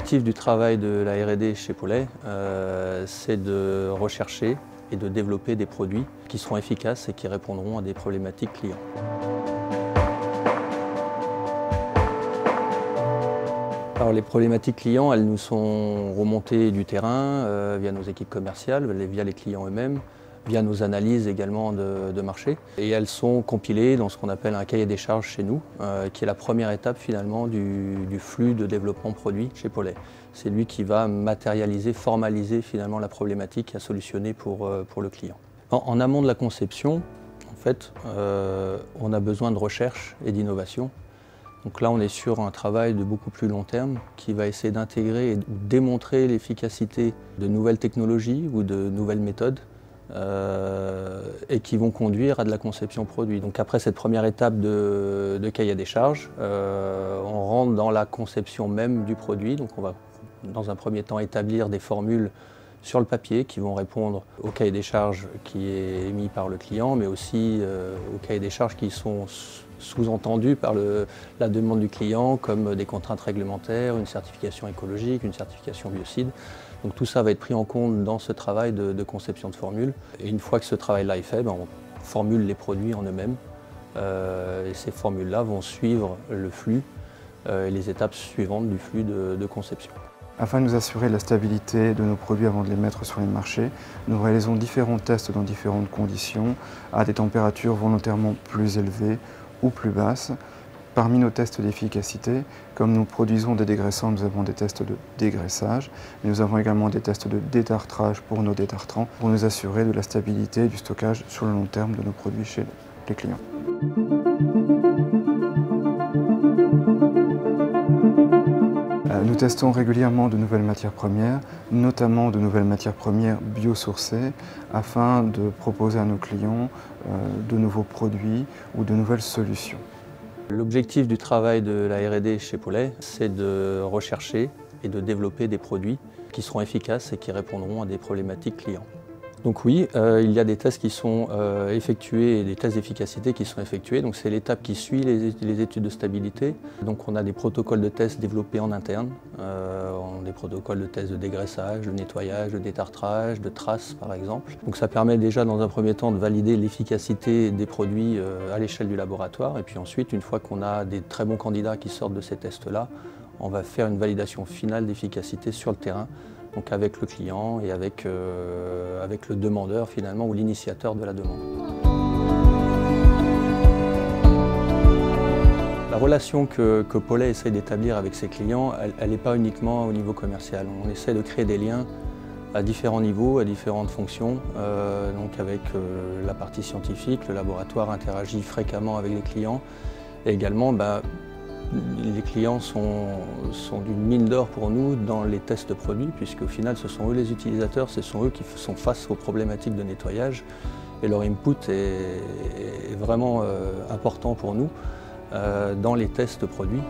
L'objectif du travail de la R&D chez Paulet, c'est de rechercher et de développer des produits qui seront efficaces et qui répondront à des problématiques clients. Alors, les problématiques clients, elles nous sont remontées du terrain via nos équipes commerciales, via les clients eux-mêmes, via nos analyses également de marché. Et elles sont compilées dans ce qu'on appelle un cahier des charges chez nous, qui est la première étape finalement du flux de développement produit chez Paulet. C'est lui qui va matérialiser, formaliser finalement la problématique à solutionner pour le client. En amont de la conception, en fait, on a besoin de recherche et d'innovation. Donc là, on est sur un travail de beaucoup plus long terme qui va essayer d'intégrer et de démontrer l'efficacité de nouvelles technologies ou de nouvelles méthodes et qui vont conduire à de la conception produit. Donc après cette première étape de cahier des charges, on rentre dans la conception même du produit. Donc on va dans un premier temps établir des formules sur le papier qui vont répondre au cahier des charges qui est émis par le client, mais aussi au cahier des charges qui sont sous-entendus par la demande du client, comme des contraintes réglementaires, une certification écologique, une certification biocide. Donc tout ça va être pris en compte dans ce travail de conception de formules. Et une fois que ce travail-là est fait, on formule les produits en eux-mêmes. Et ces formules-là vont suivre le flux et les étapes suivantes du flux de conception. Afin de nous assurer de la stabilité de nos produits avant de les mettre sur les marchés, nous réalisons différents tests dans différentes conditions, à des températures volontairement plus élevées ou plus basses. Parmi nos tests d'efficacité, comme nous produisons des dégraissants, nous avons des tests de dégraissage, mais nous avons également des tests de détartrage pour nos détartrants, pour nous assurer de la stabilité et du stockage sur le long terme de nos produits chez les clients. Nous testons régulièrement de nouvelles matières premières, notamment de nouvelles matières premières biosourcées, afin de proposer à nos clients de nouveaux produits ou de nouvelles solutions. L'objectif du travail de la R&D chez Paulet, c'est de rechercher et de développer des produits qui seront efficaces et qui répondront à des problématiques clients. Donc oui, il y a des tests qui sont effectués et des tests d'efficacité qui sont effectués. Donc c'est l'étape qui suit les études de stabilité. Donc on a des protocoles de tests développés en interne, des protocoles de tests de dégraissage, de nettoyage, de détartrage, de traces par exemple. Donc ça permet déjà dans un premier temps de valider l'efficacité des produits à l'échelle du laboratoire. Et puis ensuite, une fois qu'on a des très bons candidats qui sortent de ces tests-là, on va faire une validation finale d'efficacité sur le terrain. Donc avec le client et avec le demandeur finalement ou l'initiateur de la demande. La relation que Paulet essaie d'établir avec ses clients, elle n'est pas uniquement au niveau commercial. On essaie de créer des liens à différents niveaux, à différentes fonctions. Donc avec la partie scientifique, le laboratoire interagit fréquemment avec les clients et également les clients sont d'une mine d'or pour nous dans les tests de produits, puisqu'au final ce sont eux les utilisateurs, ce sont eux qui sont face aux problématiques de nettoyage et leur input est vraiment important pour nous dans les tests de produits.